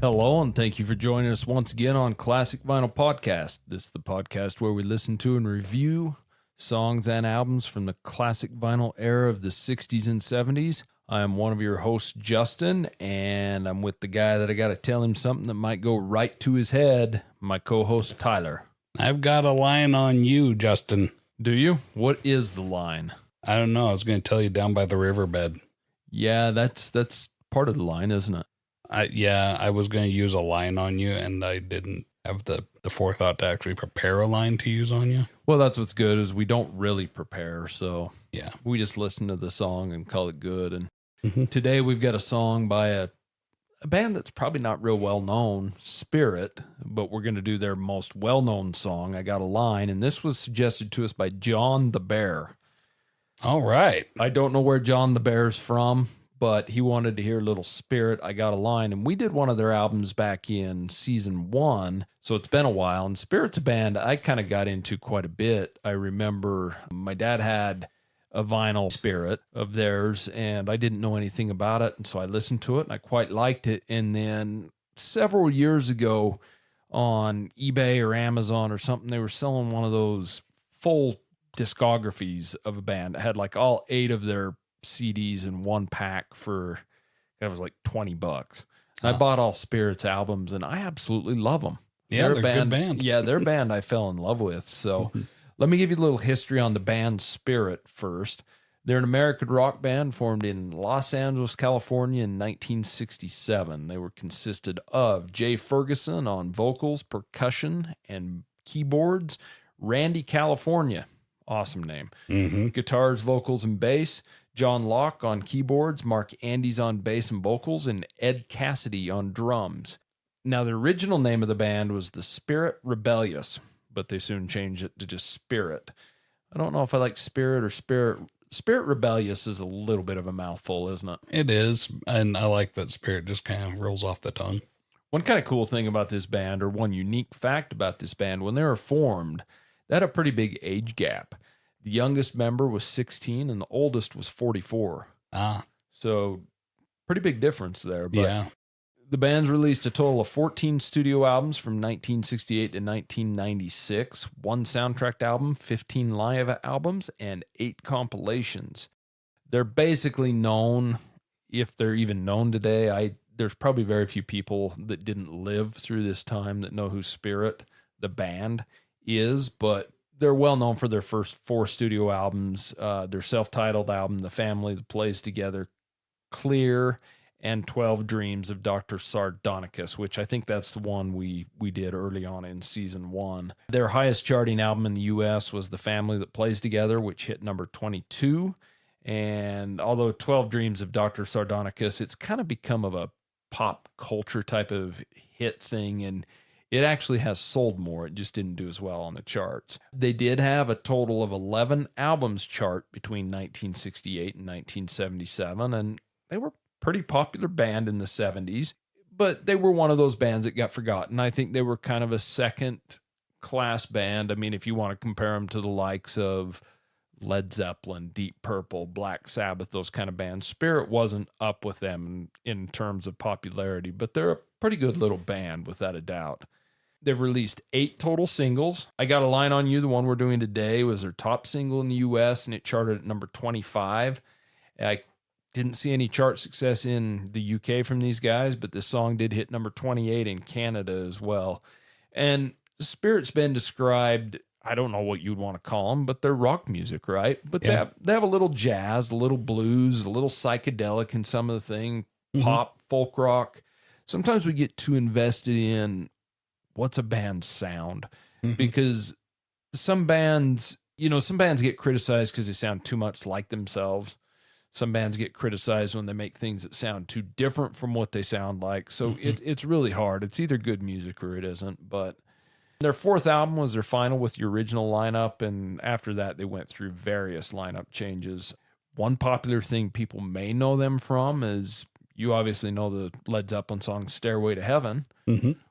Hello, and thank you for joining us once again on Classic Vinyl Podcast. This is the podcast where we listen to and review songs and albums from the classic vinyl era of the 60s and 70s. I am one of your hosts, Justin, and I'm with the guy that I got to tell him something that might go right to his head, my co-host, Tyler. I've got a line on you, Justin. Do you? What is the line? I don't know. I was going to tell you down by the riverbed. Yeah, that's part of the line, isn't it? I was going to use a line on you, and I didn't have the forethought to actually prepare a line to use on you. Well, that's what's good is we don't really prepare, so yeah, we just listen to the song and call it good. And today we've got a song by a band that's probably not real well known, Spirit, but we're going to do their most well-known song, I Got a Line, and this was suggested to us by John the Bear. All right. I don't know where John the Bear's from, but he wanted to hear a little Spirit, I Got a Line, and we did one of their albums back in season 1, so it's been a while, and Spirit's a band I kind of got into quite a bit. I remember my dad had a vinyl Spirit of theirs, and I didn't know anything about it, and so I listened to it, and I quite liked it, and then several years ago on eBay or Amazon or something, they were selling one of those full discographies of a band. It had like all 8 of their CDs in one pack for, it was like $20. I bought all Spirit's albums and I absolutely love them. Yeah, they're a good band. Yeah, they're a band I fell in love with. So let me give you a little history on the band Spirit first. They're an American rock band formed in Los Angeles, California in 1967. They were consisted of Jay Ferguson on vocals, percussion, and keyboards, Randy California, awesome name, guitars, vocals, and bass, John Locke on keyboards, Mark Andes on bass and vocals, and Ed Cassidy on drums. Now, the original name of the band was the Spirit Rebellious, but they soon changed it to just Spirit. I don't know if I like Spirit or Spirit. Spirit Rebellious is a little bit of a mouthful, isn't it? It is, and I like that Spirit just kind of rolls off the tongue. One kind of cool thing about this band, or one unique fact about this band, when they were formed, they had a pretty big age gap. The youngest member was 16 and the oldest was 44. So pretty big difference there. But yeah. The band's released a total of 14 studio albums from 1968 to 1996, 1 soundtrack album, 15 live albums, and 8 compilations. They're basically known, if they're even known today, there's probably very few people that didn't live through this time that know who Spirit, the band, is, but they're well known for their first 4 studio albums, their self-titled album, The Family That Plays Together, Clear, and 12 Dreams of Dr. Sardonicus, which I think that's the one we did early on in season 1. Their highest charting album in the U.S. was The Family That Plays Together, which hit number 22. And although 12 Dreams of Dr. Sardonicus, it's kind of become of a pop culture type of hit thing, and it actually has sold more. It just didn't do as well on the charts. They did have a total of 11 albums chart between 1968 and 1977, and they were a pretty popular band in the 70s, but they were one of those bands that got forgotten. I think they were kind of a second-class band. I mean, if you want to compare them to the likes of Led Zeppelin, Deep Purple, Black Sabbath, those kind of bands, Spirit wasn't up with them in terms of popularity, but they're a pretty good little band, without a doubt. They've released 8 total singles. I Got a Line on You, the one we're doing today, was their top single in the U.S., and it charted at number 25. I didn't see any chart success in the UK from these guys, but this song did hit number 28 in Canada as well. And Spirit's been described, I don't know what you'd want to call them, but they're rock music, right? But they have a little jazz, a little blues, a little psychedelic in some of the thing, pop, folk rock. Sometimes we get too invested in what's a band's sound, because some bands get criticized because they sound too much like themselves. Some bands get criticized when they make things that sound too different from what they sound like. So it's really hard. It's either good music or it isn't. But their 4th album was their final with the original lineup, and after that they went through various lineup changes. One popular thing people may know them from is, you obviously know the Led Zeppelin song Stairway to Heaven.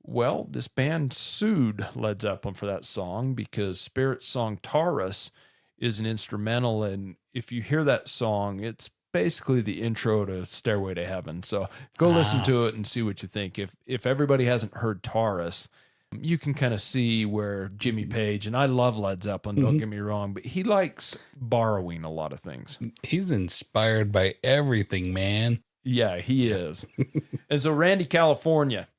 Well, this band sued Led Zeppelin for that song because Spirit's song Taurus is an instrumental, and if you hear that song, it's basically the intro to Stairway to Heaven. So go listen to it and see what you think. If everybody hasn't heard Taurus, you can kind of see where Jimmy Page, and I love Led Zeppelin, don't get me wrong, but he likes borrowing a lot of things. He's inspired by everything, man. Yeah, he is. And so Randy California,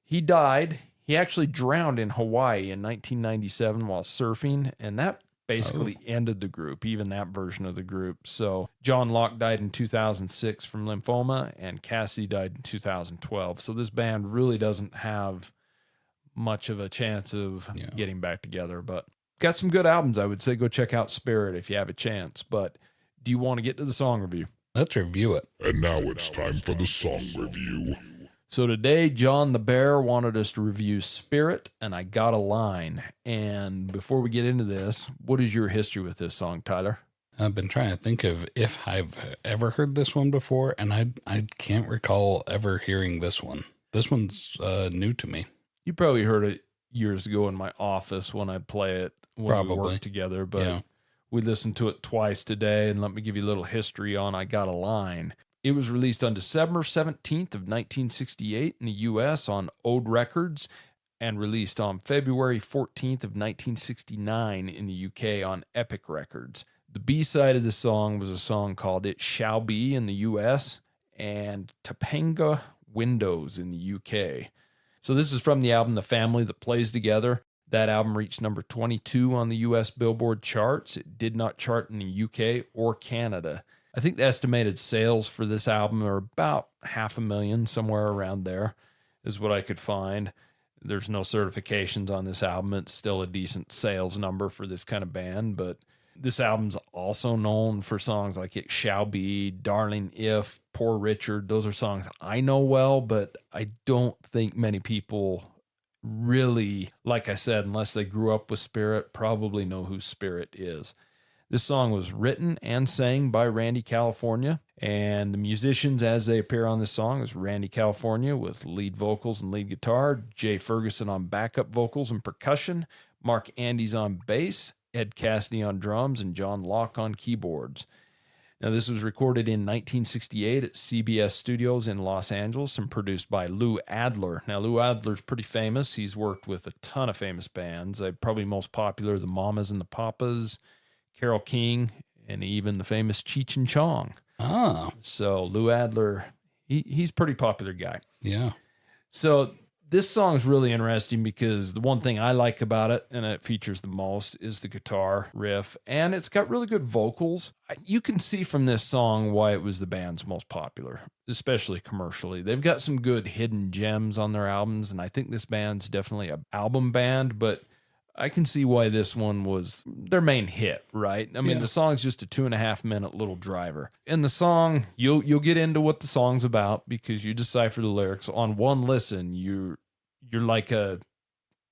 he died. He actually drowned in Hawaii in 1997 while surfing, and that basically ended the group, even that version of the group. So John Locke died in 2006 from lymphoma, and Cassidy died in 2012. So this band really doesn't have much of a chance of getting back together, but got some good albums. I would say go check out Spirit if you have a chance. But do you want to get to the song review? Let's review it. And now it's time for the song review. So today, John the Bear wanted us to review Spirit, and I Got a Line. And before we get into this, what is your history with this song, Tyler? I've been trying to think of if I've ever heard this one before, and I can't recall ever hearing this one. This one's new to me. You probably heard it years ago in my office when I play it when we worked together, but we listened to it twice today, and let me give you a little history on I Got a Line. It was released on December 17th of 1968 in the U.S. on Ode Records and released on February 14th of 1969 in the U.K. on Epic Records. The B-side of the song was a song called It Shall Be in the U.S. and Topanga Windows in the U.K. So this is from the album The Family That Plays Together. That album reached number 22 on the U.S. Billboard charts. It did not chart in the U.K. or Canada. I think the estimated sales for this album are about 500,000, somewhere around there, is what I could find. There's no certifications on this album. It's still a decent sales number for this kind of band, but this album's also known for songs like It Shall Be, Darling If, Poor Richard. Those are songs I know well, but I don't think many people really, like I said, unless they grew up with Spirit, probably know who Spirit is. This song was written and sang by Randy California, and the musicians as they appear on this song is Randy California with lead vocals and lead guitar, Jay Ferguson on backup vocals and percussion, Mark Andes on bass, Ed Cassidy on drums, and John Locke on keyboards. Now, this was recorded in 1968 at CBS Studios in Los Angeles and produced by Lou Adler. Now, Lou Adler's pretty famous. He's worked with a ton of famous bands. Probably most popular, the Mamas and the Papas, Carole King, and even the famous Cheech and Chong. Oh. So Lou Adler, he's a pretty popular guy. Yeah. So this song is really interesting because the one thing I like about it, and it features the most, is the guitar riff, and it's got really good vocals. You can see from this song why it was the band's most popular, especially commercially. They've got some good hidden gems on their albums, and I think this band's definitely an album band, but I can see why this one was their main hit, right? I mean, the song's just a 2.5-minute little driver. In the song, you'll get into what the song's about because you decipher the lyrics. On one listen, you're like a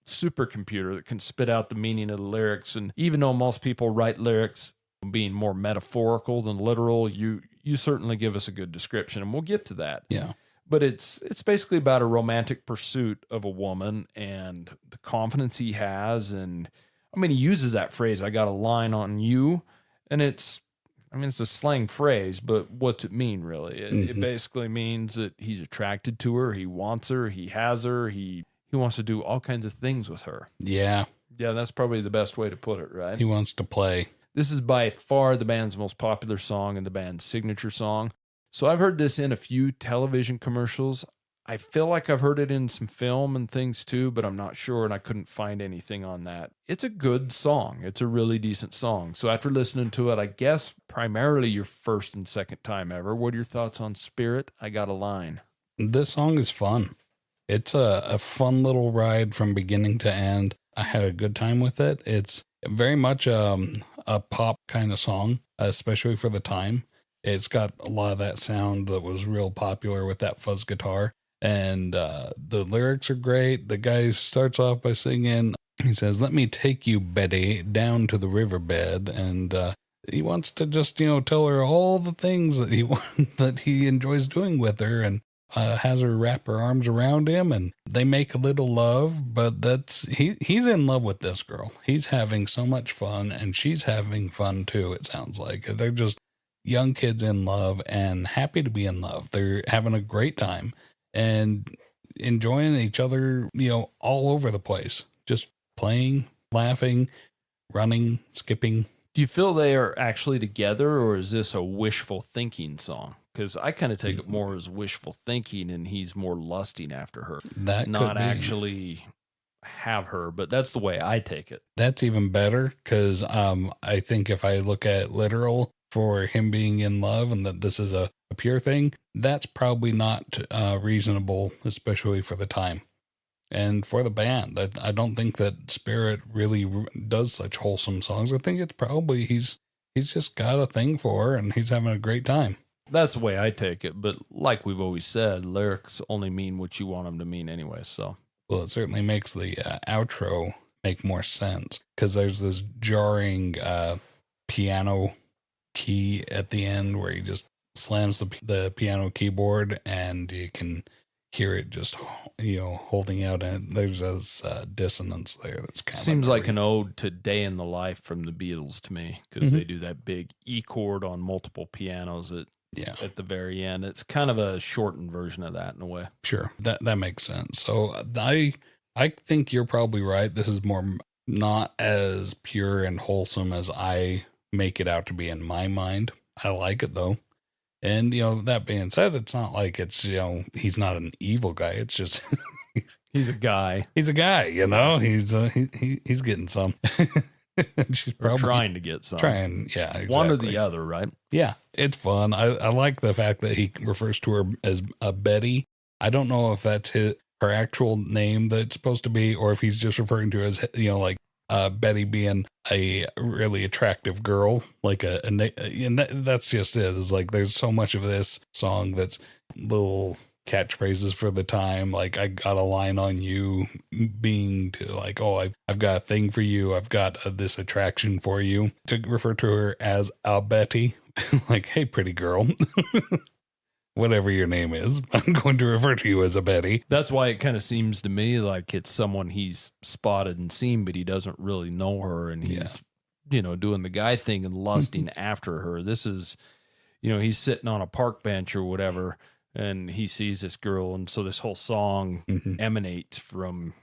supercomputer that can spit out the meaning of the lyrics. And even though most people write lyrics being more metaphorical than literal, you certainly give us a good description, and we'll get to that. Yeah. But it's basically about a romantic pursuit of a woman and the confidence he has. And I mean, he uses that phrase, I got a line on you. And it's a slang phrase, but what's it mean really? It basically means that he's attracted to her. He wants her. He has her. He wants to do all kinds of things with her. Yeah. Yeah, that's probably the best way to put it, right? He wants to play. This is by far the band's most popular song and the band's signature song. So I've heard this in a few television commercials. I feel like I've heard it in some film and things too, but I'm not sure, and I couldn't find anything on that. It's a good song. It's a really decent song. So after listening to it, I guess primarily your first and second time ever, what are your thoughts on Spirit? I Got a Line. This song is fun. It's a fun little ride from beginning to end. I had a good time with it. It's very much a pop kind of song, especially for the time. It's got a lot of that sound that was real popular with that fuzz guitar. And the lyrics are great. The guy starts off by singing, he says, "Let me take you, Betty, down to the riverbed." And he wants to just, tell her all the things that that he enjoys doing with her, and has her wrap her arms around him, and they make a little love. But he's in love with this girl. He's having so much fun, and she's having fun too, it sounds like. They're just young kids in love and happy to be in love. They're having a great time and enjoying each other, all over the place, just playing, laughing, running, skipping. Do you feel they are actually together, or is this a wishful thinking song? Because I kind of take it more as wishful thinking, and he's more lusting after her, That not could be. actually have her. But that's the way I take it. That's even better because I think if I look at literal for him being in love and that this is a pure thing, that's probably not reasonable, especially for the time. And for the band, I don't think that Spirit really does such wholesome songs. I think it's probably he's just got a thing for her and he's having a great time. That's the way I take it. But like we've always said, lyrics only mean what you want them to mean anyway. So, well, it certainly makes the outro make more sense because there's this jarring piano key at the end where he just slams the piano keyboard and you can hear it just holding out, and there's this dissonance there that's kind of seems like an ode to Day in the Life from the Beatles to me, because they do that big E chord on multiple pianos at the very end. It's kind of a shortened version of that in a way. Sure, that makes sense. So I think you're probably right. This is more not as pure and wholesome as I make it out to be in my mind. I like it though. And, that being said, it's not like it's, he's not an evil guy. It's just, he's a guy. He's a guy, he's getting some. She's probably trying to get some. Yeah, exactly. One or the other, right? Yeah, it's fun. I like the fact that he refers to her as a Betty. I don't know if that's her actual name that it's supposed to be, or if he's just referring to her as, like, Betty being a really attractive girl, like and that's just it. It's like there's so much of this song that's little catchphrases for the time, like I got a line on you, being to like, oh, I've got a thing for you, I've got this attraction for you, to refer to her as a Betty, like, hey, pretty girl. Whatever your name is, I'm going to refer to you as a Betty. That's why it kind of seems to me like it's someone he's spotted and seen, but he doesn't really know her. And he's, doing the guy thing and lusting after her. This is, he's sitting on a park bench or whatever, and he sees this girl. And so this whole song emanates from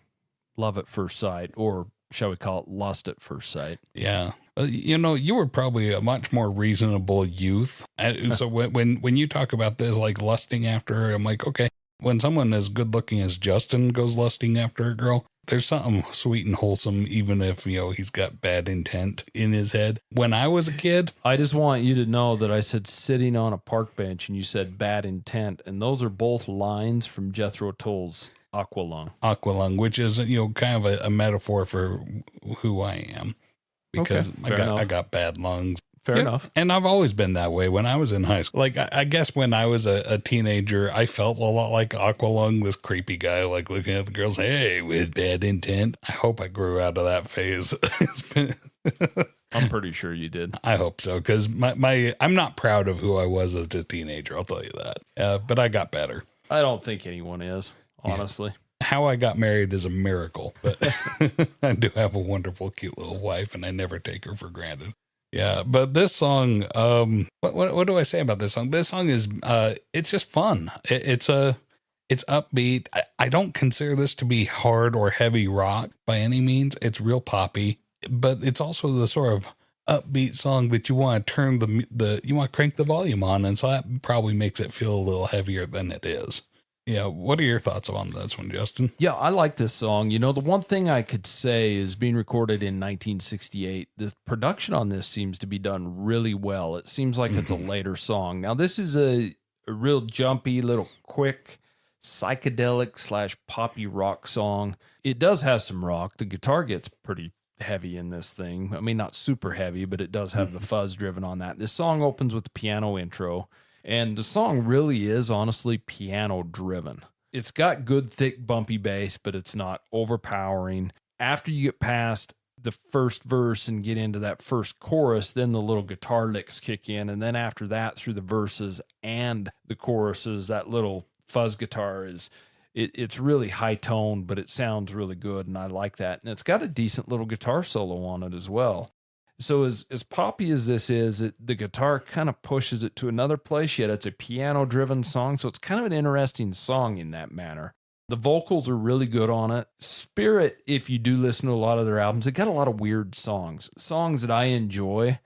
love at first sight, or shall we call it lust at first sight? Yeah. You were probably a much more reasonable youth. So when you talk about this, like lusting after her, I'm like, okay, when someone as good looking as Justin goes lusting after a girl, there's something sweet and wholesome, even if, he's got bad intent in his head. When I was a kid, I just want you to know that I said sitting on a park bench and you said bad intent. And those are both lines from Jethro Tull's Aqualung, which is, kind of a metaphor for who I am. Because I got bad lungs. Fair enough. And I've always been that way when I was in high school. Like, I guess when I was a teenager, I felt a lot like Aqualung, this creepy guy, like looking at the girls, hey, with bad intent. I hope I grew out of that phase. I'm pretty sure you did. I hope so, because I'm not proud of who I was as a teenager, I'll tell you that. But I got better. I don't think anyone is, honestly. Yeah. How I got married is a miracle, but I do have a wonderful, cute little wife, and I never take her for granted. Yeah, but this song, what do I say about this song? This song is, it's just fun. It's upbeat. I don't consider this to be hard or heavy rock by any means. It's real poppy, but it's also the sort of upbeat song that you want to turn you want to crank the volume on, and so that probably makes it feel a little heavier than it is. Yeah, what are your thoughts on this one, Justin? Yeah, I like this song. The one thing I could say is being recorded in 1968, the production on this seems to be done really well. It seems like it's a later song. Now, this is a real jumpy, little quick, psychedelic / poppy rock song. It does have some rock. The guitar gets pretty heavy in this thing. I mean, not super heavy, but it does have the fuzz driven on that. This song opens with the piano intro. And the song really is honestly piano driven. It's got good, thick, bumpy bass, but it's not overpowering. After you get past the first verse and get into that first chorus, then the little guitar licks kick in. And then after that, through the verses and the choruses, that little fuzz guitar it's really high toned, but it sounds really good. And I like that. And it's got a decent little guitar solo on it as well. So as poppy as this is, the guitar kind of pushes it to another place, yet it's a piano-driven song, so it's kind of an interesting song in that manner. The vocals are really good on it. Spirit, if you do listen to a lot of their albums, it got a lot of weird songs that I enjoy,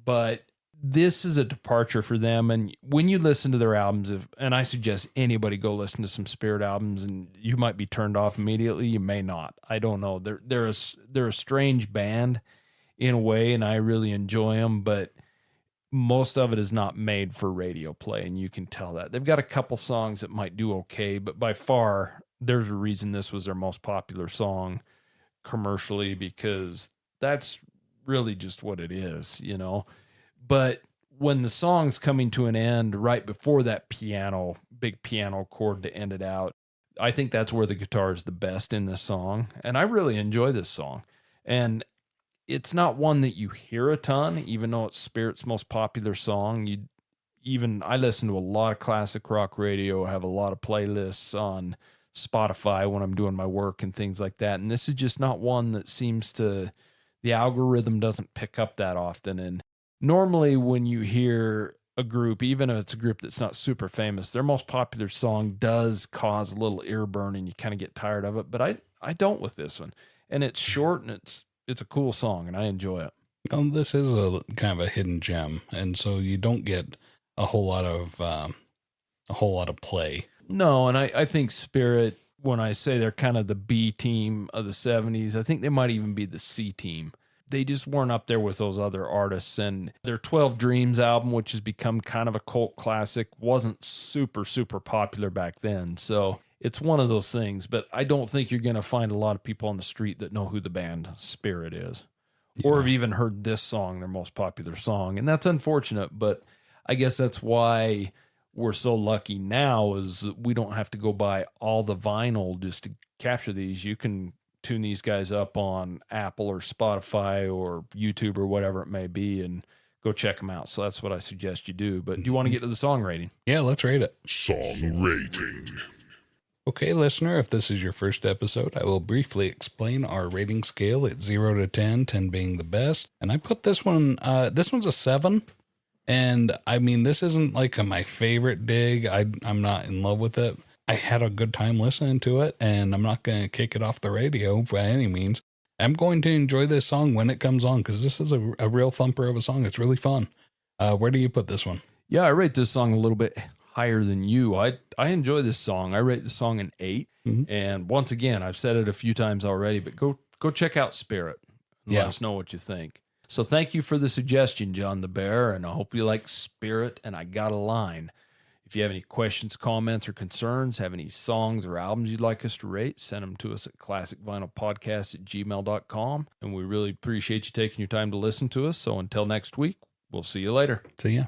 but this is a departure for them. And when you listen to their albums, and I suggest anybody go listen to some Spirit albums, and you might be turned off immediately. You may not. I don't know. They're a strange band in a way, and I really enjoy them, but most of it is not made for radio play, and you can tell that. They've got a couple songs that might do okay, but by far, there's a reason this was their most popular song commercially, because that's really just what it is, you know? But when the song's coming to an end right before that big piano chord to end it out, I think that's where the guitar is the best in this song, and I really enjoy this song. And it's not one that you hear a ton, even though it's Spirit's most popular song. I listen to a lot of classic rock radio, have a lot of playlists on Spotify when I'm doing my work and things like that. And this is just not one that the algorithm doesn't pick up that often. And normally when you hear a group, even if it's a group that's not super famous, their most popular song does cause a little ear burn and you kind of get tired of it. But I don't with this one. And it's short and it's a cool song, and I enjoy it. This is a kind of a hidden gem, and so you don't get a whole lot of play. No, and I think Spirit, when I say they're kind of the B team of the 70s, I think they might even be the C team. They just weren't up there with those other artists, and their 12 Dreams album, which has become kind of a cult classic, wasn't super, super popular back then. So it's one of those things, but I don't think you're going to find a lot of people on the street that know who the band Spirit is, or have even heard this song, their most popular song. And that's unfortunate, but I guess that's why we're so lucky now, is that we don't have to go buy all the vinyl just to capture these. You can tune these guys up on Apple or Spotify or YouTube or whatever it may be and go check them out. So that's what I suggest you do. But do you want to get to the song rating? Yeah, let's rate it. Song rating. Okay, listener, if this is your first episode, I will briefly explain our rating scale at 0 to 10, 10 being the best. And I put this one's a 7. And I mean, this isn't like my favorite dig. I'm not in love with it. I had a good time listening to it, and I'm not going to kick it off the radio by any means. I'm going to enjoy this song when it comes on, because this is a real thumper of a song. It's really fun. Where do you put this one? Yeah, I rate this song a little bit higher than you. I enjoy this song. I rate the song an 8. Mm-hmm. And once again, I've said it a few times already, but go check out Spirit. Let us know what you think. So thank you for the suggestion, John the Bear, and I hope you like Spirit and I Got a Line. If you have any questions, comments, or concerns, have any songs or albums you'd like us to rate, send them to us at classicvinylpodcast@gmail.com. And we really appreciate you taking your time to listen to us. So until next week, we'll see you later. See ya.